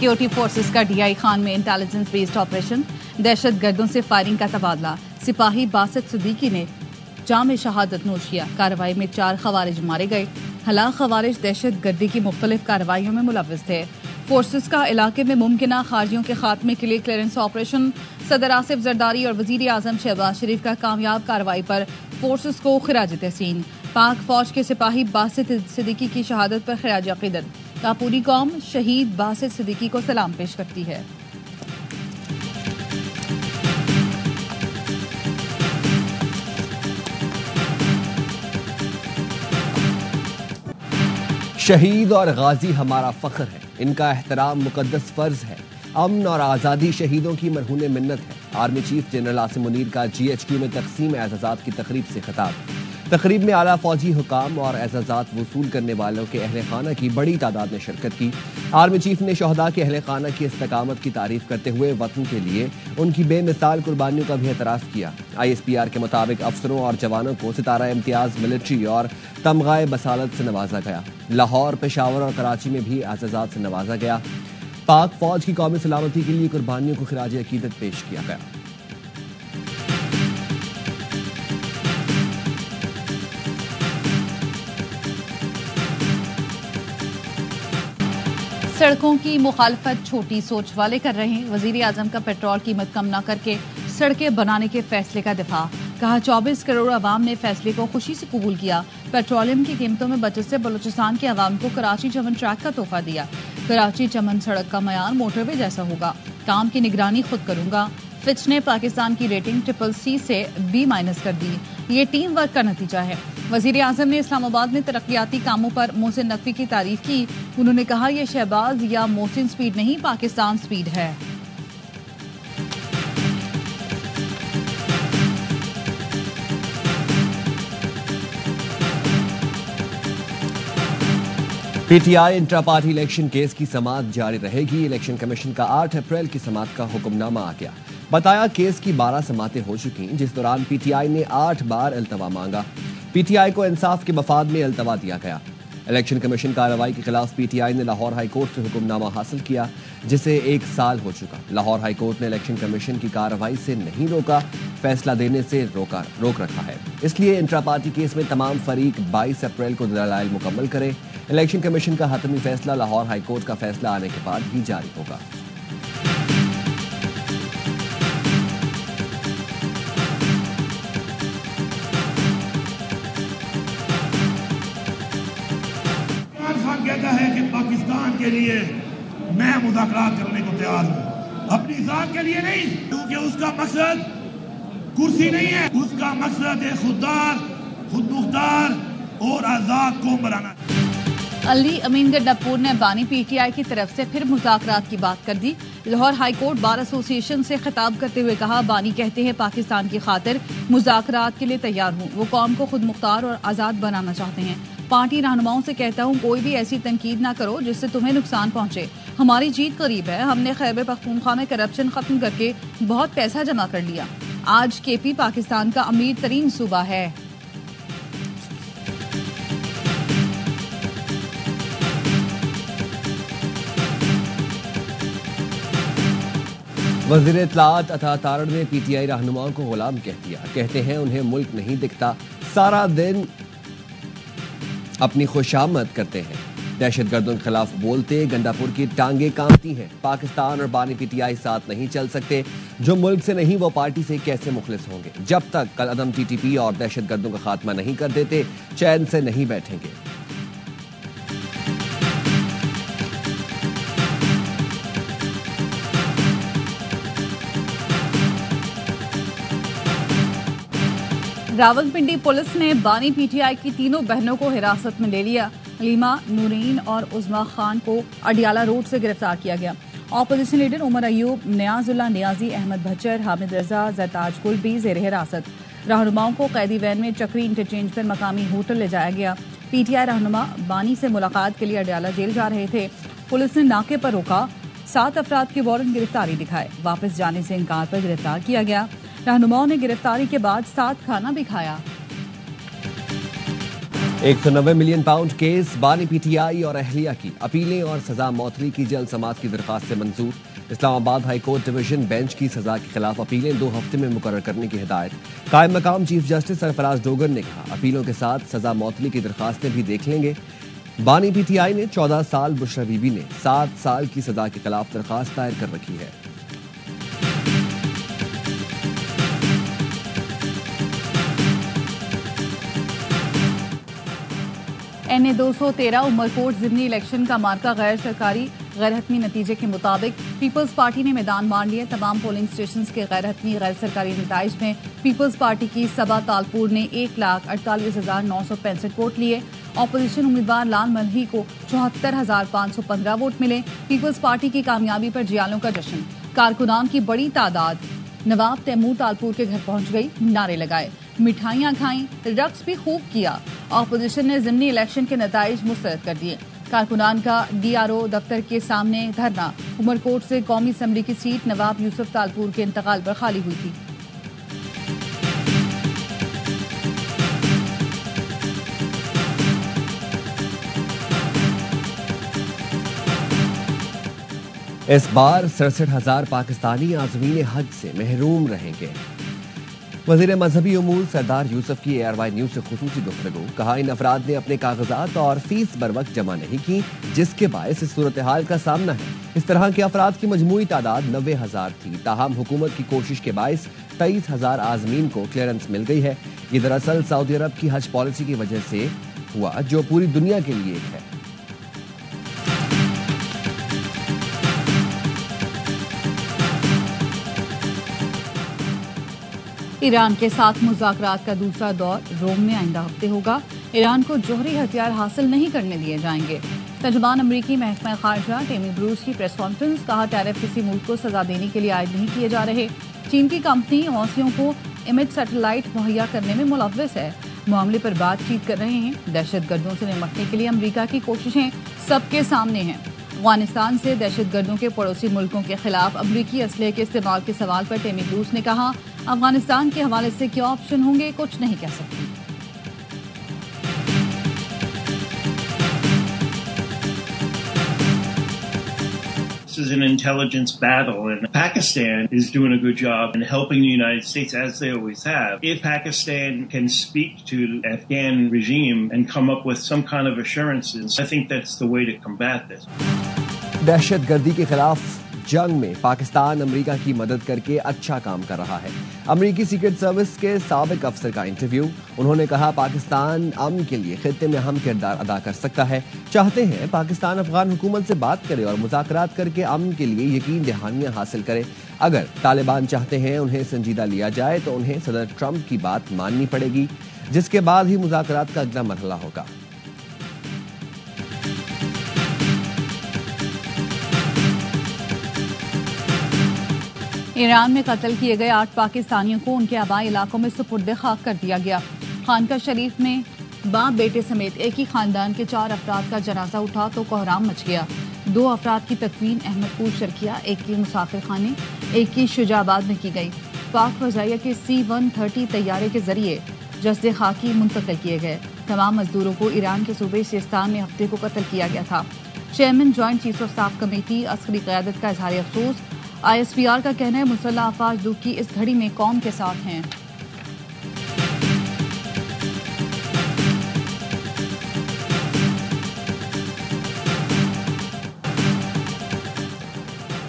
Security forces का DI Khan में intelligence based operation, दहशत गर्दों से फायरिंग का तबादला। सिपाही बासित सिद्दीकी ने जाम शहादत नोश किया। कार्रवाई में 4 खवारिज मारे गए। हलाक खवारिज दहशत गर्दी की मुख्तलिफ कार्रवाइयों में मुलव्विस थे। फोर्सेस का इलाके में मुमकिना खारजियों के खात्मे के लिए क्लियरेंस ऑपरेशन। सदर आसिफ जरदारी और वजीर आजम शहबाज शरीफ का कामयाब कार्रवाई पर फोर्सेस को खिराज तहसीन। पाक फौज के सिपाही बासित सिद्दीकी की शहादत पर खिराज अकीदत। पूरी कौम शहीद बासित सिद्दीकी को सलाम पेश करती है। शहीद और गाजी हमारा फख्र है, इनका एहतराम मुकद्दस फर्ज है। अमन और आज़ादी शहीदों की मरहून मिन्नत है। Army chief general Asim Munir का GHQ में तकसीम एजाज़ात की तकरीब से खिताब। तकरीब में आला फौजी हुकाम और एजाज़ात वसूल करने वालों के अहले खाना की बड़ी तादाद ने शिरकत की। आर्मी चीफ ने शहदा के अहले खाना की इस्तकामत की तारीफ करते हुए वतन के लिए उनकी बेमिसाल कुर्बानियों का भी एतराफ़ किया। ISPR के मुताबिक अफसरों और जवानों को सितारा इम्तियाज मिलिट्री और तमगाए बसालत से नवाजा गया। लाहौर, पेशावर और कराची में भी एजाज़ात से नवाजा गया। पाक फौज की कौमी सलामती के लिए कुर्बानियों को खिराज अकीदत पेश किया गया। सड़कों की मुखालफत छोटी सोच वाले कर रहे हैं। वजीर आजम का पेट्रोल कीमत कम न करके सड़कें बनाने के फैसले का दिफा। कहा 24 करोड़ अवाम ने फैसले को खुशी से कबूल किया। पेट्रोलियम की कीमतों में बचत से बलूचिस्तान के अवाम को कराची चमन ट्रैक का तोहफा दिया। कराची चमन सड़क का मयार मोटरवे जैसा होगा। काम की निगरानी खुद करूंगा। फिच ने पाकिस्तान की रेटिंग CCC से B- कर दी। ये टीम वर्क का नतीजा है। वजीर आजम ने इस्लामाबाद में तरक्याती कामों पर मोहसिन नकवी की तारीफ की। उन्होंने कहा यह शहबाज या मोहसिन स्पीड नहीं, पाकिस्तान स्पीड है। PTI intra party election case की समाअत जारी रहेगी। इलेक्शन कमीशन का 8 अप्रैल की समाअत का हुक्मनामा आ गया। बताया केस की 12 समातें हो चुकी, जिस दौरान PTI ने 8 बार अल्तवा मांगा। PTI को इंसाफ के मफाद में अल्तवा दिया गया। इलेक्शन कमीशन कार्रवाई के खिलाफ PTI ने लाहौर हाई कोर्ट से हुक्मनामा हासिल किया, जिसे 1 साल हो चुका। लाहौर हाई कोर्ट ने इलेक्शन कमीशन की कार्रवाई से नहीं रोका, फैसला देने से रोक रखा है। इसलिए इंट्रा पार्टी केस में तमाम फरीक 22 अप्रैल को दलाइल मुकम्मल करें। इलेक्शन कमीशन का हतमी फैसला लाहौर हाई कोर्ट का फैसला आने के बाद ही जारी होगा। कहता है कि पाकिस्तान के लिए मैं मुज़ाकरात करने को तैयार हूं, अपनी जात के लिए नहीं, क्योंकि उसका मकसद कुर्सी नहीं है, उसका मकसद है खुददार, खुदमुख्तार और आजाद कौम बनाना। अली अमीन गड्डापुर ने बानी PTI की तरफ से फिर मुज़ाकरात की बात कर दी। Lahore High Court Bar Association से खिताब करते हुए कहा बानी कहते हैं पाकिस्तान की खातिर मुज़ाकरात के लिए तैयार हूँ। वो कौम को खुद मुख्तार और आज़ाद बनाना चाहते हैं। पार्टी रहनुमाओं से कहता हूँ कोई भी ऐसी तनकीद ना करो जिससे तुम्हें नुकसान पहुंचे। हमारी जीत करीब है। हमने खैबर पख्तूनख्वा में करप्शन खत्म करके बहुत पैसा जमा कर लिया। आज KP पाकिस्तान का अमीर तरीन सूबा है। वज़ीर इत्तलाआत अता तारड़ ने PTI रहनुमाओं को गुलाम कह दिया। कहते हैं उन्हें मुल्क नहीं दिखता, सारा दिन अपनी खुशामद करते हैं। दहशतगर्दों के खिलाफ बोलते गंडापुर की टांगे कांपती हैं। पाकिस्तान और बानी PTI साथ नहीं चल सकते। जो मुल्क से नहीं वो पार्टी से कैसे मुखलिस होंगे। जब तक कल अदम TTP और दहशतगर्दों का खात्मा नहीं कर देते चैन से नहीं बैठेंगे। रावलपिंडी पुलिस ने बानी PTI की तीनों बहनों को हिरासत में ले लिया। हलीमा, नूरीन और उज़मा खान को अडियाला रोड से गिरफ्तार किया गया। ऑपोजिशन लीडर उमर अयूब, नियाजुल्लाह नियाजी, अहमद भच्चर, हामिद रजा, जरताज कुल भी जेर हिरासत। रहनुमाओं को कैदी वैन में चक्री इंटरचेंज पर मकामी होटल ले जाया गया। PTI रहनुमा बानी से मुलाकात के लिए अडियाला जेल जा रहे थे। पुलिस ने नाके पर रोका। 7 अफराद के वारंट गिरफ्तारी दिखाए। वापस जाने से इनकार पर गिरफ्तार किया गया। रहनुमाओं ने गिरफ्तारी के बाद साथ खाना भी खाया। 190 मिलियन पाउंड केस, बानी पीटीआई और अहलिया की अपीलें और सजा मौतली की जल्द समाअत की दरखास्त से मंजूर। Islamabad high court division bench की सजा के खिलाफ अपीलें 2 हफ्ते में मुकर्रर करने की हिदायत। कायम मकाम चीफ जस्टिस सरफराज डोगर ने कहा, अपीलों के साथ सजा मौतली की दरखास्तें भी देख लेंगे। बानी पीटीआई ने 14 साल, बुशरा बीबी ने 7 साल की सजा के खिलाफ दरखास्त दायर कर रखी है। NA 213 उमरकोट जिमनी इलेक्शन का मार्का गैर सरकारी गैर हतमी नतीजे के मुताबिक पीपल्स पार्टी ने मैदान मार लिया। तमाम पोलिंग स्टेशन के गैर हतमी गैर सरकारी नताइज में पीपल्स पार्टी की सबा तालपुर ने 1,48,965 वोट लिए। ऑपोजिशन उम्मीदवार लाल मल्ही को 74,515 वोट मिले। पीपल्स पार्टी की कामयाबी पर जियालों का जश्न। कारकुनान की बड़ी तादाद नवाब तैमूर तालपुर के घर पहुंच गई, नारे लगाए, मिठाइयां खाई, रक्स भी खूब किया। ऑपोजिशन ने जिमनी इलेक्शन के नताइज मुस्तरद कर दिए। कारकुनान का DRO दफ्तर के सामने धरना। उमरकोट से कौमी असम्बली की सीट नवाब यूसुफ तालपुर के इंतकाल पर खाली हुई थी। इस बार 67,000 पाकिस्तानी आज़मीन हज से महरूम रहेंगे। वज़ीर मजहबी उमूर सरदार यूसुफ की ARY न्यूज से खुसूसी गुफ्तगू। कहा, इन अफराद ने अपने कागजात और फीस बर वक्त जमा नहीं की, जिसके बायस इस सूरत हाल का सामना है। इस तरह के अफराद की मजमूई तादाद 90,000 थी। ताहम हुकूमत की कोशिश के बायस 23,000 आज़मीन को क्लियरेंस मिल गई है। ये दरअसल सऊदी अरब की हज पॉलिसी की वजह से हुआ, जो पूरी दुनिया के लिए एक है। ईरान के साथ मुज़ाकरात का दूसरा दौर रोम में आइंदा हफ्ते होगा। ईरान को जोहरी हथियार हासिल नहीं करने दिए जाएंगे। तर्जुमान अमरीकी महकमा खारजा टेमी ब्रूस की प्रेस कॉन्फ्रेंस। कहा, टैरिफ किसी मुल्क को सजा देने के लिए आयद नहीं किए जा रहे। चीन की कंपनी हौसियों को इमेज सैटेलाइट मुहैया करने में मुलव्वस है। मामले पर बातचीत कर रहे हैं। दहशतगर्दों से निपटने के लिए अमरीका की कोशिशें सबके सामने हैं। अफगानिस्तान से दहशतगर्दों के पड़ोसी मुल्कों के खिलाफ अमरीकी असलहे के इस्तेमाल के सवाल पर टेमी ब्रूस ने कहा, अफगानिस्तान के हवाले से क्या ऑप्शन होंगे, कुछ नहीं कह सकती। This is an intelligence battle, and Pakistan is doing a good job in helping the United States, as they always have. If Pakistan can speak to the Afghan regime and come up with some kind of assurances, I think that's the way to combat this. दहशतगर्दी के खिलाफ जंग में Pakistan America की मदद करके अच्छा काम कर रहा है। अमेरिकी सीक्रेट सर्विस के साबिक अफसर का इंटरव्यू। उन्होंने कहा, पाकिस्तान अमन के लिए खित्ते में अहम किरदार अदा कर सकता है। चाहते हैं पाकिस्तान अफगान हुकूमत से बात करे और मुज़ाकरात करके अमन के लिए यकीन दहानियां हासिल करे। अगर तालिबान चाहते हैं उन्हें संजीदा लिया जाए तो उन्हें सदर ट्रंप की बात माननी पड़ेगी, जिसके बाद ही मुज़ाकरात का अगला मरहला होगा। ईरान में कत्ल किए गए 8 पाकिस्तानियों को उनके आबाई इलाकों में सुपुर्द खाक कर दिया गया। खानका शरीफ में बाप बेटे समेत एक ही खानदान के 4 अफराद का जनाजा उठा तो कोहराम मच गया। 2 अफराद की तकवीन अहमदपुर शर्किया, एक की मुसाफिर खाने, एक की शुजाबाद में की गई। पाक फजाइया के C-130 तैयारे के जरिए जस्दे खाकी मुंतकिल किए गए। तमाम मजदूरों को ईरान के सूबे सिस्तान में हफ्ते को कत्ल किया गया था। Chairman joint chief of staff committee अस्करी क़यादत का इजहार अफसोस। ISPR का कहना है, मुसल्लह अफवाज दुख की इस घड़ी में कौम के साथ हैं।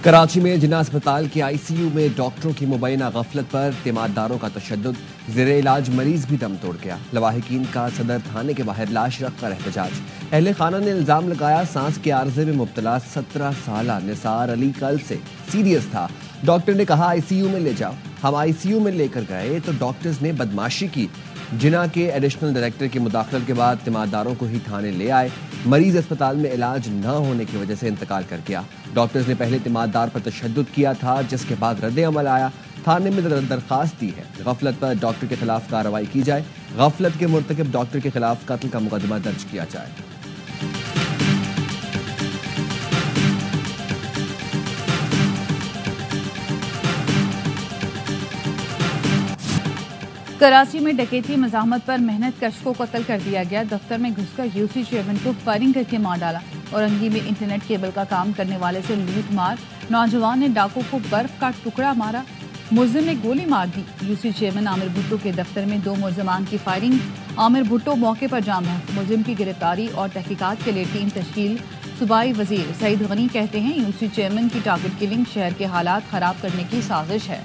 कराची में जिन्ना अस्पताल के ICU में डॉक्टरों की मुबैना गफलत पर तिमारदारों का तशद्दुद। ज़ेरे इलाज मरीज भी दम तोड़ गया। लवाहिकीन का सदर थाने के बाहर लाश रखकर एहतजाज। अहले खाना ने इल्जाम लगाया, सांस के आर्जे में मुब्तला 17 साला निसार अली कल से सीरियस था। डॉक्टर ने कहा, ICU में ले जाओ। हम ICU में लेकर गए तो डॉक्टर्स ने बदमाशी की। जिना के एडिशनल डायरेक्टर की मुदाखलत के बाद तिमारदारों को ही थाने ले आए। मरीज अस्पताल में इलाज न होने की वजह से इंतकाल कर गया। डॉक्टर्स ने पहले तिमारदार पर तशद्दुद किया था, जिसके बाद रद्द अमल आया। थाने में दरखास्त दी है, गफलत पर डॉक्टर के खिलाफ कार्रवाई की जाए। गफलत के मुर्तकिब डॉक्टर के खिलाफ कत्ल का मुकदमा दर्ज किया जाए। कराची में डकैती मज़ाहमत पर मेहनत कश को कत्ल कर दिया गया। दफ्तर में घुसकर यूसी चेयरमैन को फायरिंग करके मार डाला। औरंगी में इंटरनेट केबल का काम करने वाले से लूट मार। नौजवान ने डाकू को बर्फ का टुकड़ा मारा। मुलजिम ने गोली मार दी। यूसी चेयरमैन आमिर भुट्टो के दफ्तर में 2 मुलजमान की फायरिंग। आमिर भुट्टो मौके पर जाम है। मुलजिम की गिरफ्तारी और तहकीकात के लिए टीम तश्कील। सूबाई वजीर सईद गनी कहते हैं यूसी चेयरमैन की टारगेट किलिंग शहर के हालात खराब करने की साजिश है।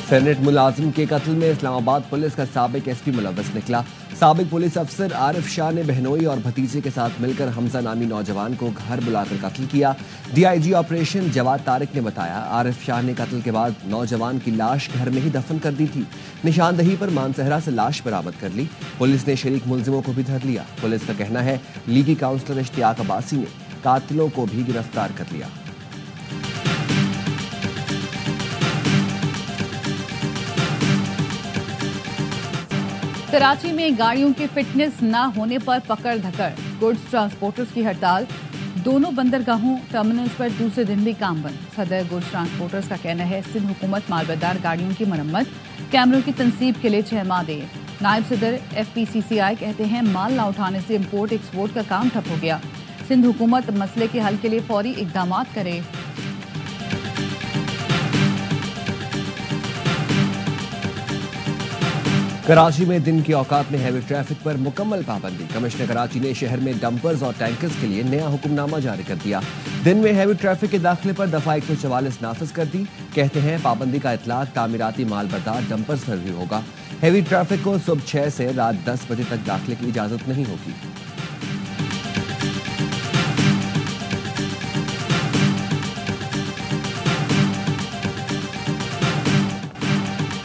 सेनेट मुलाजिम के कत्ल में इस्लामाबाद पुलिस का साबिक एसपी मुलव्वस निकला। साबिक पुलिस अफसर आरिफ शाह ने बहनोई और भतीजे के साथ मिलकर हमजा नामी नौजवान को घर बुलाकर कत्ल किया। डीआईजी ऑपरेशन जवाद तारिक ने बताया आरिफ शाह ने कत्ल के बाद नौजवान की लाश घर में ही दफन कर दी थी। निशानदही पर मानसहरा से लाश बरामद कर ली। पुलिस ने शरीक मुलजिमों को भी धर लिया। पुलिस का कहना है लीगी काउंसलर इश्तियाक अब्बासी ने कातिलों को भी गिरफ्तार कर लिया। कराची में गाड़ियों की फिटनेस न होने पर पकड़ धकड़। गुड्स ट्रांसपोर्टर्स की हड़ताल। दोनों बंदरगाहों टर्मिनल्स पर दूसरे दिन भी काम बंद। सदर गुड्स ट्रांसपोर्टर्स का कहना है सिंध हुकूमत मालबरदार गाड़ियों की मरम्मत कैमरों की तनसीब के लिए 6 माह दे। नायब सदर FPCCI कहते हैं माल न उठाने से इम्पोर्ट एक्सपोर्ट का काम ठप हो गया। सिंध हुकूमत मसले के हल के लिए फौरी इकदाम करे। कराची में दिन के औकात में हैवी ट्रैफिक पर मुकम्मल पाबंदी। कमिश्नर कराची ने शहर में डंपर्स और टैंकर्स के लिए नया हुक्मनामा जारी कर दिया। दिन में हैवी ट्रैफिक के दाखिले पर दफा 144 नाफिज कर दी। कहते हैं पाबंदी का इतलाक तामीराती मालबरदार डंपर्स पर भी होगा। हैवी ट्रैफिक को सुबह 6 से रात 10 बजे तक दाखिले की इजाजत नहीं होगी।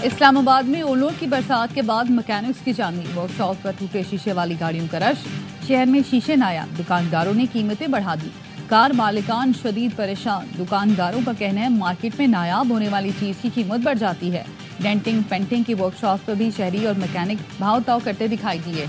इस्लामाबाद में ओलों की बरसात के बाद मैकेनिक्स की जानी। वर्कशॉप पर टूटे शीशे वाली गाड़ियों का रश। शहर में शीशे नायाब। दुकानदारों ने कीमतें बढ़ा दी। कार मालिकान शदीद परेशान। दुकानदारों का कहना है मार्केट में नायाब होने वाली चीज की कीमत बढ़ जाती है। डेंटिंग पेंटिंग की वर्कशॉप पर भी शहरी और मैकेनिक भाव ताव करते दिखाई दिए।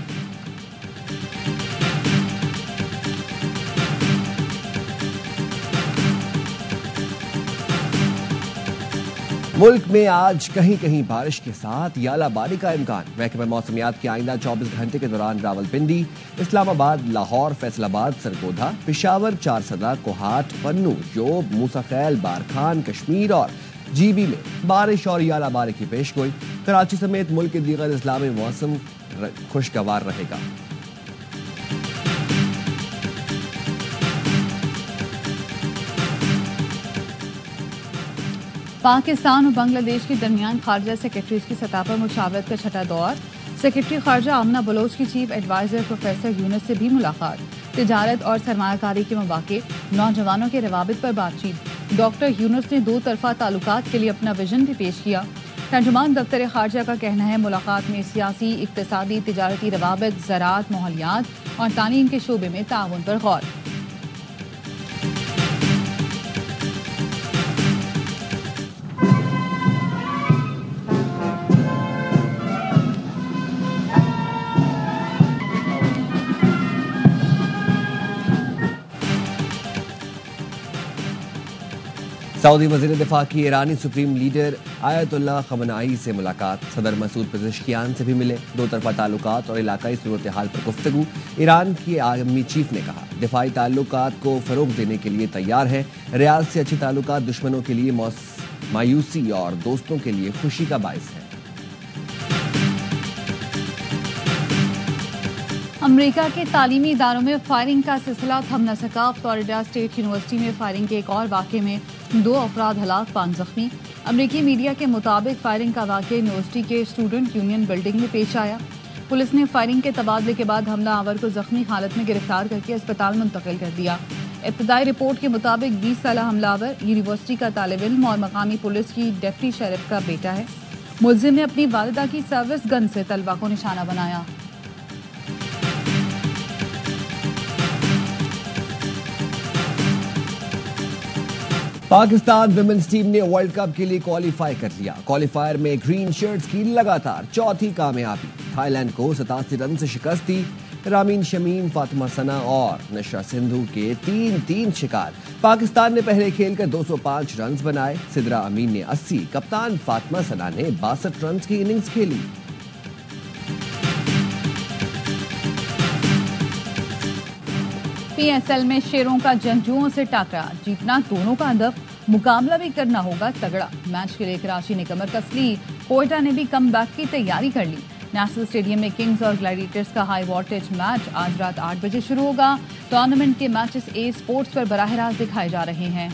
मुल्क में आज कहीं कहीं बारिश के साथ यालाबारी का इम्कान। महकमा मौसमियात के आइंदा 24 घंटे के दौरान रावलपिंडी, इस्लामाबाद, लाहौर, फैसलाबाद, सरगोधा, पिशावर, चारसदा, कोहाट, पन्नू, योब, मूसाखैल, बारखान, कश्मीर और जीबी में बारिश और यालाबारी की पेशगोई। कराची समेत मुल्क के दीगर अजला में मौसम खुशगवार रहेगा। पाकिस्तान और बांग्लादेश के दरमियान खारजा सेक्रेटरीज की सतह पर मुशावरत का छठा दौर। सेक्रेटरी खारजा आमना बलोच की चीफ एडवाइजर प्रोफेसर यूनुस से भी मुलाकात। तिजारत और सरमायाकारी के मौके, नौजवानों के रवाबित पर बातचीत। डॉक्टर यूनुस ने 2 तरफा ताल्लुकात के लिए अपना विजन भी पेश किया। तर्जुमान दफ्तर खारजा का कहना है मुलाकात में सियासी, इक्तसादी, तिजारती रवाबित, ज़राअत, माहौलियात और तालीम के शोबे में ताउन पर गौर। सऊदी वज़ीर दिफा की ईरानी सुप्रीम लीडर आयतुल्लाह खमनाई से मुलाकात। सदर मसूद पेज़ेश्कियान से भी मिले। 2 तरफा ताल्लुकात और इलाकाई सूरत हाल पर गुफ्तगू। ईरान की आर्मी चीफ ने कहा दिफाई ताल्लुकात को फरोग देने के लिए तैयार है। रियाद से अच्छे ताल्लुकात दुश्मनों के लिए मायूसी और दोस्तों के लिए खुशी का बायस है। अमेरिका के तालीमी इदारों में फायरिंग का सिलसिला थम न सका। फ्लोरिडा स्टेट यूनिवर्सिटी में फायरिंग के एक और वाक़े में 2 अफराद हलाक, 5 जख्मी। अमेरिकी मीडिया के मुताबिक फायरिंग का वाक़या यूनिवर्सिटी के स्टूडेंट यूनियन बिल्डिंग में पेश आया। पुलिस ने फायरिंग के तबादले के बाद हमला आवर को जख्मी हालत में गिरफ्तार करके अस्पताल मुंतकिल कर दिया। इब्तदाई रिपोर्ट के मुताबिक 20 साल हमलावर यूनिवर्सिटी का तालिब इल्म और मकामी पुलिस की डिप्टी शेरिफ का बेटा है। मुलजिम ने अपनी वालिदा की सर्विस गन से तलबा को निशाना बनाया। पाकिस्तान विमेंस टीम ने वर्ल्ड कप के लिए क्वालिफाई कर लिया। क्वालिफायर में ग्रीन शर्ट्स की लगातार 4थी कामयाबी। थाईलैंड को 87 रन से शिकस्त दी। रामीन शमीम, फातिमा सना और निशा सिंधु के 3-3 शिकार। पाकिस्तान ने पहले खेलकर 205 रन बनाए। सिद्रा अमीन ने 80, कप्तान फातिमा सना ने 62 रन की इनिंग्स खेली। पीएसएल में शेरों का जंगजुओं से टाकरा, जीतना दोनों का हदफ, मुकाबला भी करना होगा तगड़ा। मैच के लिए कराची ने कमर कस ली, कोयटा ने भी कमबैक की तैयारी कर ली। नेशनल स्टेडियम में किंग्स और ग्लैडिएटर्स का हाई वोल्टेज मैच आज रात 8 बजे शुरू होगा। टूर्नामेंट के मैचेस ए स्पोर्ट्स पर बराह रास्त दिखाए जा रहे हैं।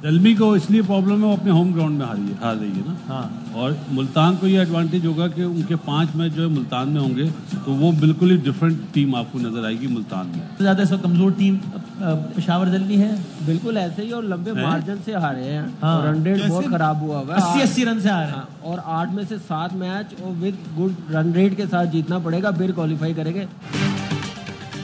जलमी को इसलिए प्रॉब्लम है, वो अपने होम ग्राउंड में हार रही है ना। हाँ। और मुल्तान को ये एडवांटेज होगा कि उनके 5 मैच जो है मुल्तान में होंगे, तो वो बिल्कुल ही डिफरेंट टीम आपको नजर आएगी मुल्तान में। तो ज्यादा से कमजोर टीम पेशावर जलमी है, बिल्कुल ऐसे ही, और लंबे मार्जिन से हारे हैं। हाँ। रन रेट बहुत खराब हुआ है, 80-80 रन से हारे हैं। और 8 में से 7 मैच और विद गुड रन रेट के साथ जीतना पड़ेगा, फिर क्वालिफाई करेंगे।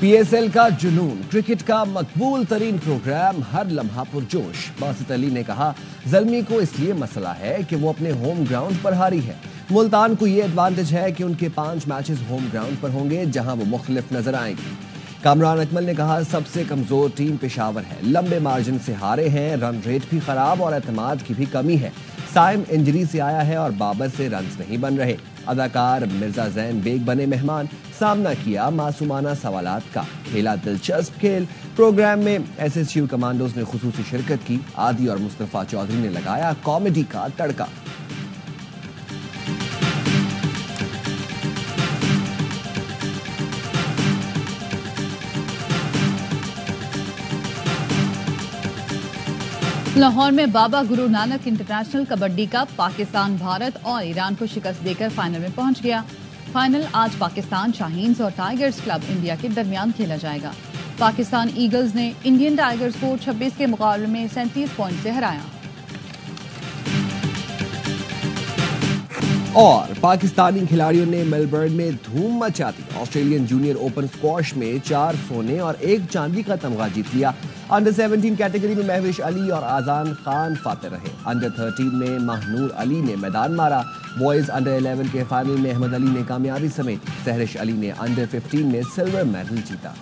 पीएसएल का जुनून, क्रिकेट का मकबूल तरीन प्रोग्राम, हर लम्हा पुरजोश। बासित अली ने कहा, जल्मी को इसलिए मसला है कि वो अपने होम ग्राउंड पर हारी है। मुल्तान को ये एडवांटेज है कि उनके 5 मैचेस होम ग्राउंड पर होंगे, जहां वो मुख्तलिफ नजर आएंगे। कामरान अकमल ने कहा, सबसे कमजोर टीम पेशावर है, लंबे मार्जिन से हारे हैं, रन रेट भी खराब और एतमाद की भी कमी है। साइम इंजरी से आया है और बाबर से रन्स नहीं बन रहे। अदाकार मिर्जा जैन बेग बने मेहमान, सामना किया मासूमाना सवालात का, खेला दिलचस्प खेल। प्रोग्राम में एसएसयू कमांडोज ने खुसूसी शिरकत की। आदि और मुस्तफा चौधरी ने लगाया कॉमेडी का तड़का। लाहौर में बाबा गुरु नानक इंटरनेशनल कबड्डी कप, पाकिस्तान भारत और ईरान को शिकस्त देकर फाइनल में पहुंच गया। फाइनल आज पाकिस्तान शाहीन्स और टाइगर्स क्लब इंडिया के दरमियान खेला जाएगा। पाकिस्तान ईगल्स ने इंडियन टाइगर्स को 26 के मुकाबले में 37 पॉइंट से हराया। और पाकिस्तानी खिलाड़ियों ने मेलबर्न में धूम मचा दी। ऑस्ट्रेलियन जूनियर ओपन स्क्वॉश में 4 सोने और 1 चांदी का तमगा जीत लिया। अंडर 17 कैटेगरी में महविश अली और आजान खान फाते रहे। अंडर 13 में महनूर अली ने मैदान मारा। बॉयज अंडर 11 के फाइनल में अहमद अली ने कामयाबी समेटी। सहरिश अली ने अंडर 15 में सिल्वर मेडल जीता।